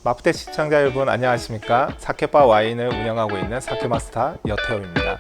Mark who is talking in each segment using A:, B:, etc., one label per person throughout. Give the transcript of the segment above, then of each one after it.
A: 마프테 시청자 여러분 안녕하십니까? 사케바 와인을 운영하고 있는 사케마스터 여태호입니다.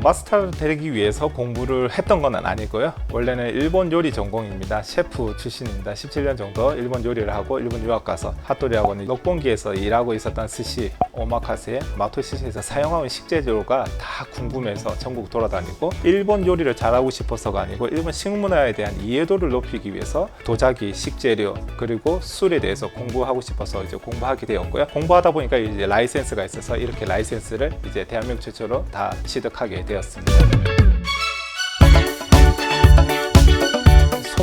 A: 마스터를 되기 위해서 공부를 했던 건 아니고요. 원래는 일본 요리 전공입니다. 셰프 출신입니다. 17년 정도 일본 요리를 하고 일본 유학 가서 핫도리 학원 록봉기에서 일하고 있었던 스시, 오마카세, 마토시시에서 사용하는 식재료가 다 궁금해서 전국 돌아다니고 일본 요리를 잘하고 싶어서가 아니고 일본 식문화에 대한 이해도를 높이기 위해서 도자기, 식재료 그리고 술에 대해서 공부하고 싶어서 이제 공부하게 되었고요. 공부하다 보니까 이제 라이센스가 있어서 이렇게 라이센스를 이제 대한민국 최초로 다 취득하게 되었습니다.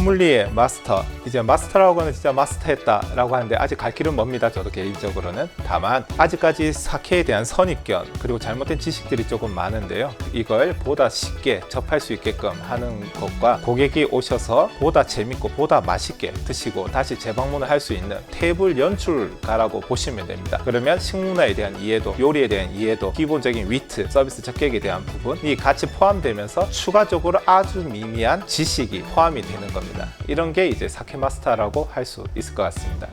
A: 소믈리에 마스터, 이제 마스터라고 하면 진짜 마스터했다라고 하는데 아직 갈 길은 멉니다. 저도 개인적으로는. 다만 아직까지 사케에 대한 선입견 그리고 잘못된 지식들이 조금 많은데요. 이걸 보다 쉽게 접할 수 있게끔 하는 것과 고객이 오셔서 보다 재밌고 보다 맛있게 드시고 다시 재방문을 할 수 있는 테이블 연출가라고 보시면 됩니다. 그러면 식문화에 대한 이해도, 요리에 대한 이해도, 기본적인 위트, 서비스 적객에 대한 부분이 같이 포함되면서 추가적으로 아주 미미한 지식이 포함이 되는 겁니다. 이런 게 이제 사케 마스터라고 할 수 있을 것 같습니다.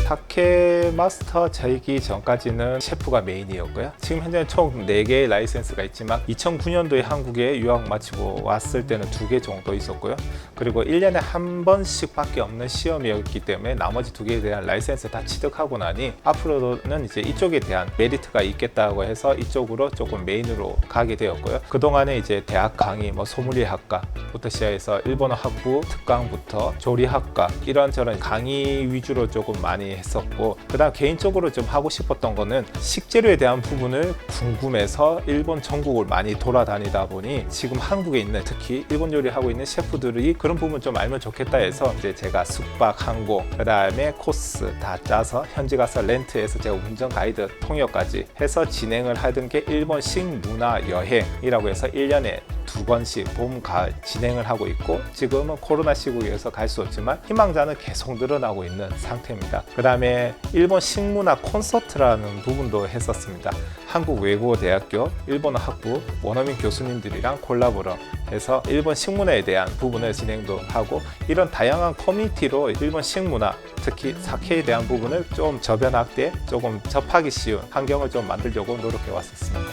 A: 사케 마스터 되기 전까지는 셰프가 메인이었고요. 지금 현재 총 4개의 라이센스가 있지만 2009년도에 한국에 유학 마치고 왔을 때는 2개 정도 있었고요. 그리고 1년에 한 번씩 밖에 없는 시험이었기 때문에 나머지 2개에 대한 라이센스 다 취득하고 나니 앞으로는 이제 이쪽에 대한 메리트가 있겠다고 해서 이쪽으로 조금 메인으로 가게 되었고요. 그동안에 이제 대학 강의, 소믈리에 학과부터 시작해서 일본어 학부, 특강부터 조리학과 이런저런 강의 위주로 조금 많이 했었고, 그 다음 개인적으로 좀 하고 싶었던 거는 식재료에 대한 부분을 궁금해서 일본 전국을 많이 돌아다니다 보니 지금 한국에 있는 특히 일본 요리 하고 있는 셰프들이 그런 부분 좀 알면 좋겠다 해서 이제 제가 숙박, 항공, 그 다음에 코스 다 짜서 현지 가서 렌트해서 제가 운전 가이드 통역까지 해서 진행을 하던 게 일본 식문화 여행이라고 해서 1년에 2번씩 봄, 가을 진행을 하고 있고, 지금은 코로나 시국이어서 갈 수 없지만 희망자는 계속 늘어나고 있는 상태입니다. 그 다음에 일본 식문화 콘서트라는 부분도 했었습니다. 한국외국어대학교 일본어 학부 원어민 교수님들이랑 콜라보로 해서 일본 식문화에 대한 부분을 진행도 하고, 이런 다양한 커뮤니티로 일본 식문화, 특히 사케에 대한 부분을 좀 저변학대, 조금 접하기 쉬운 환경을 좀 만들려고 노력해 왔었습니다.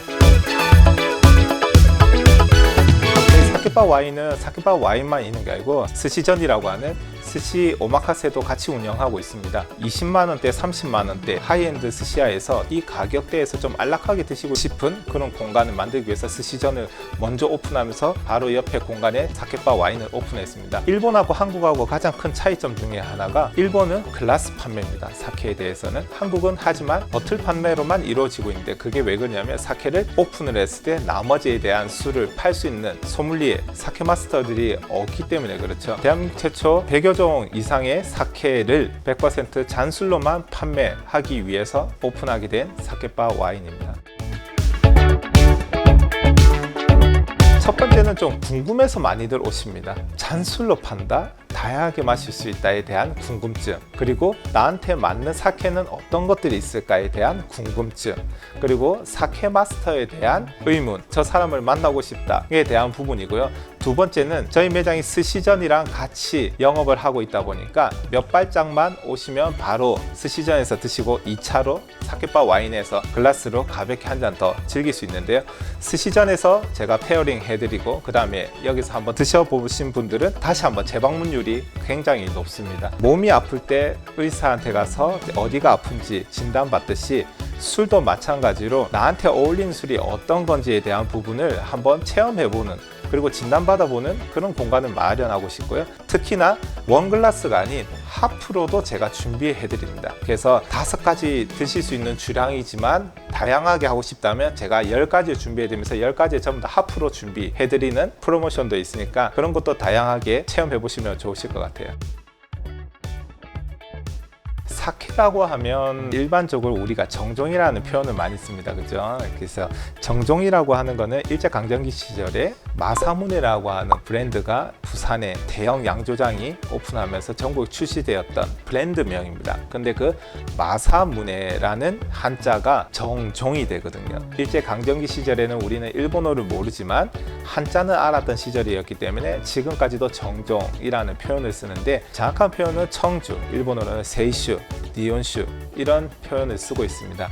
A: 사케바 와인은 사케바 와인만 있는 게 아니고 스시전이라고 하는 스시 오마카세도 같이 운영하고 있습니다. 20만원대, 30만원대 하이엔드 스시야에서 이 가격대에서 좀 안락하게 드시고 싶은 그런 공간을 만들기 위해서 스시전을 먼저 오픈하면서 바로 옆에 공간에 사케바 와인을 오픈했습니다. 일본하고 한국하고 가장 큰 차이점 중에 하나가, 일본은 글라스 판매입니다. 사케에 대해서는. 한국은 하지만 버틀 판매로만 이루어지고 있는데, 그게 왜 그러냐면 사케를 오픈을 했을 때 나머지에 대한 술을 팔 수 있는 소믈리에, 사케 마스터들이 없기 때문에 그렇죠. 대한민국 최초 100여 종 이상의 사케를 100% 잔술로만 판매하기 위해서 오픈하게 된 사케바 와인입니다. 첫 번째는 좀 궁금해서 많이들 오십니다. 잔술로 판다? 다양하게 마실 수 있다에 대한 궁금증, 그리고 나한테 맞는 사케는 어떤 것들이 있을까에 대한 궁금증, 그리고 사케 마스터에 대한 의문, 저 사람을 만나고 싶다에 대한 부분이고요. 두 번째는 저희 매장이 스시전이랑 같이 영업을 하고 있다 보니까 몇 발짝만 오시면 바로 스시전에서 드시고 2차로 사케바 와인에서 글라스로 가볍게 한 잔 더 즐길 수 있는데요. 스시전에서 제가 페어링 해드리고, 그 다음에 여기서 한번 드셔보신 분들은 다시 한번 재방문율이 굉장히 높습니다. 몸이 아플 때 의사한테 가서 어디가 아픈지 진단받듯이 술도 마찬가지로 나한테 어울리는 술이 어떤 건지에 대한 부분을 한번 체험해보는, 그리고 진단받아보는 그런 공간을 마련하고 싶고요. 특히나 원글라스가 아닌 하프로도 제가 준비해드립니다. 그래서 5가지 드실 수 있는 주량이지만 다양하게 하고 싶다면 제가 10가지 준비해드리면서 10가지 전부 다 하프로 준비해드리는 프로모션도 있으니까 그런 것도 다양하게 체험해보시면 좋으실 것 같아요. 사케라고 하면 일반적으로 우리가 정종이라는 표현을 많이 씁니다. 그죠? 그래서 정종이라고 하는 거는 일제강점기 시절에 마사무네라고 하는 브랜드가 부산에 대형 양조장이 오픈하면서 전국에 출시되었던 브랜드명입니다. 근데 그 마사무네라는 한자가 정종이 되거든요. 일제강점기 시절에는 우리는 일본어를 모르지만 한자는 알았던 시절이었기 때문에 지금까지도 정종이라는 표현을 쓰는데, 정확한 표현은 청주, 일본어로는 세이슈, 니온슈 이런 표현을 쓰고 있습니다.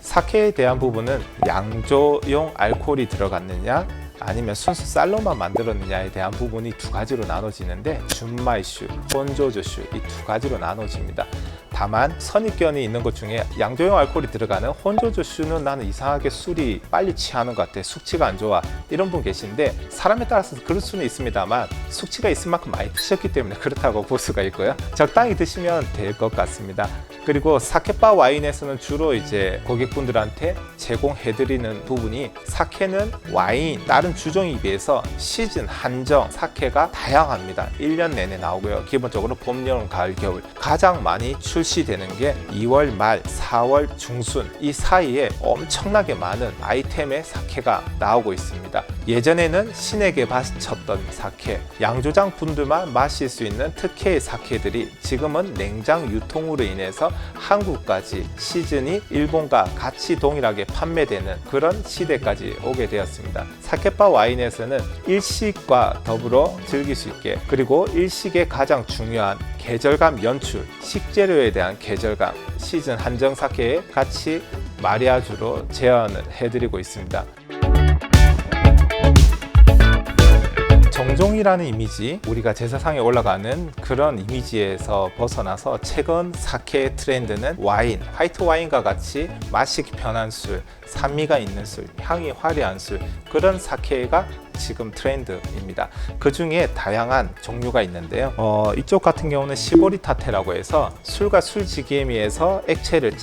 A: 사케에 대한 부분은 양조용 알코올이 들어갔느냐 아니면 순수 쌀로만 만들었느냐에 대한 부분이 두 가지로 나눠지는데, 준마이슈, 혼조조슈 이 두 가지로 나눠집니다. 다만 선입견이 있는 것 중에 양조용 알코올이 들어가는 혼조조슈는 나는 이상하게 술이 빨리 취하는 것 같아, 숙취가 안 좋아, 이런 분 계신데, 사람에 따라서 그럴 수는 있습니다만 숙취가 있을 만큼 많이 드셨기 때문에 그렇다고 볼 수가 있고요. 적당히 드시면 될 것 같습니다. 그리고 사케바 와인에서는 주로 이제 고객분들한테 제공해드리는 부분이, 사케는 와인 다른 주종에 비해서 시즌 한정 사케가 다양합니다. 1년 내내 나오고요. 기본적으로 봄, 여름, 가을, 겨울 가장 많이 출시되는 게 2월 말, 4월 중순 이 사이에 엄청나게 많은 아이템의 사케가 나오고 있습니다. 예전에는 신에게 바쳤던 사케, 양조장 분들만 마실 수 있는 특혜의 사케들이 지금은 냉장 유통으로 인해서 한국까지 시즌이 일본과 같이 동일하게 판매되는 그런 시대까지 오게 되었습니다. 사케바 와인에서는 일식과 더불어 즐길 수 있게, 그리고 일식의 가장 중요한 계절감 연출, 식재료에 대한 계절감, 시즌 한정 사케에 같이 마리아주로 제안을 해드리고 있습니다. 정종이라는 이미지, 우리가 제사상에 올라가는 그런 이미지에서 벗어나서 최근 사케 트렌드는 와인, 화이트 와인과 같이 마시기 편한 술, 산미가 있는 술, 향이 화려한 술, 그런 사케가 지금 트렌드입니다. 그 중에 다양한 종류가 있는데요. 이쪽 같은 경우는 시보리타테라고 해서 술과 술지개미에서 액체를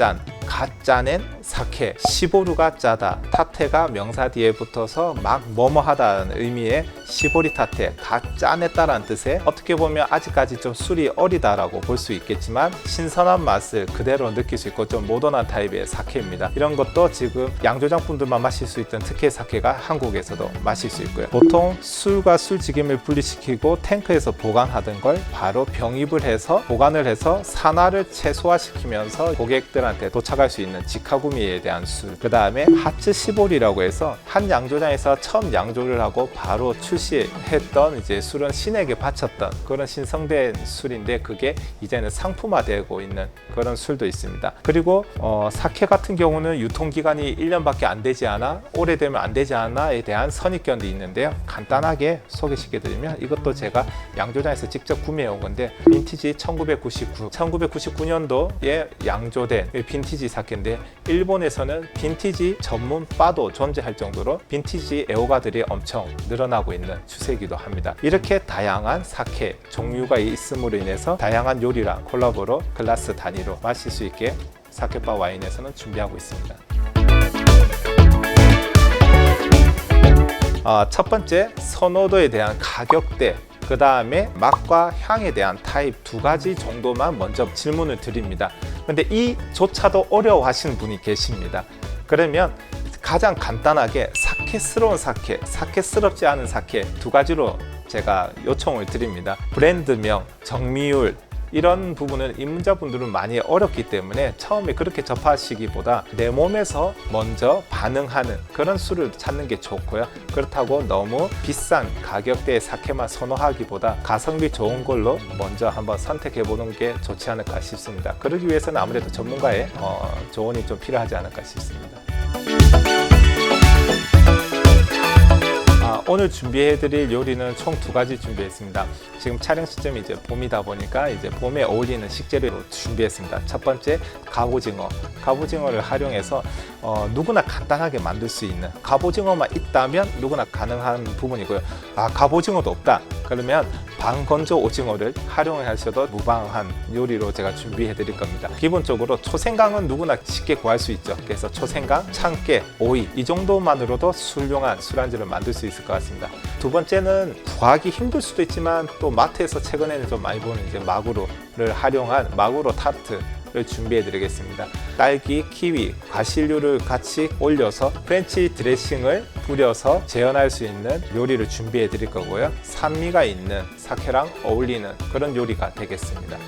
A: 갓 짜낸 사케, 시보루가 짜다, 타테가 명사 뒤에 붙어서 막 뭐뭐하다는 의미의 시보리타테, 갓 짜냈다라는 뜻에, 어떻게 보면 아직까지 좀 술이 어리다라고 볼 수 있겠지만 신선한 맛을 그대로 느낄 수 있고 좀 모던한 타입의 사케입니다. 이런 것도 지금 양조장 분들만 마실 수 있던 특혜 사케가 한국에서도 마실 수 있고요. 보통 술과 술지김을 분리시키고 탱크에서 보관하던 걸 바로 병입을 해서 보관을 해서 산화를 최소화시키면서 고객들한테 도착할 수 있는 직화구미에 대한 술, 그 다음에 하츠 시보리라고 해서 한 양조장에서 처음 양조를 하고 바로 출시했던 이제 술은 신에게 바쳤던 그런 신성된 술인데, 그게 이제는 상품화되고 있는 그런 술도 있습니다. 그리고 사케 같은 경우는 유통기간이 1년밖에 안 되지 않아, 오래되면 안 되지 않아에 대한 선입견도 있는데요. 간단하게 소개시켜드리면, 이것도 제가 양조장에서 직접 구매해온 건데, 빈티지 1999년도에 양조된 빈티지 사케인데, 일본에서는 빈티지 전문 바도 존재할 정도로 빈티지 애호가들이 엄청 늘어나고 있는 추세이기도 합니다. 이렇게 다양한 사케 종류가 있음으로 인해서 다양한 요리랑 콜라보로 글라스 단위로 마실 수 있게 사케바 와인에서는 준비하고 있습니다. 첫 번째, 선호도에 대한 가격대, 그 다음에 맛과 향에 대한 타입 두 가지 정도만 먼저 질문을 드립니다. 근데 이조차도 어려워하시는 분이 계십니다. 그러면 가장 간단하게 사케스러운 사케, 사케스럽지 않은 사케 두 가지로 제가 요청을 드립니다. 브랜드명, 정미율, 이런 부분은 입문자분들은 많이 어렵기 때문에 처음에 그렇게 접하시기보다 내 몸에서 먼저 반응하는 그런 술을 찾는 게 좋고요. 그렇다고 너무 비싼 가격대의 사케만 선호하기보다 가성비 좋은 걸로 먼저 한번 선택해 보는 게 좋지 않을까 싶습니다. 그러기 위해서는 아무래도 전문가의 조언이 좀 필요하지 않을까 싶습니다. 오늘 준비해드릴 요리는 총 두 가지 준비했습니다. 지금 촬영 시점이 이제 봄이다 보니까 이제 봄에 어울리는 식재료로 준비했습니다. 첫 번째, 갑오징어. 갑오징어를 활용해서 누구나 간단하게 만들 수 있는, 갑오징어만 있다면 누구나 가능한 부분이고요. 갑오징어도 없다 그러면 반건조 오징어를 활용하셔도 무방한 요리로 제가 준비해 드릴 겁니다. 기본적으로 초생강은 누구나 쉽게 구할 수 있죠. 그래서 초생강, 참깨, 오이 이 정도만으로도 훌륭한 술안주를 만들 수 있을 있을 것 같습니다. 두 번째는 구하기 힘들 수도 있지만 또 마트에서 최근에는 좀 많이 보는 이제 마구로를 활용한 마구로 타르트를 준비해 드리겠습니다. 딸기, 키위, 과실류를 같이 올려서 프렌치 드레싱을 뿌려서 재현할 수 있는 요리를 준비해 드릴 거고요. 산미가 있는 사케랑 어울리는 그런 요리가 되겠습니다.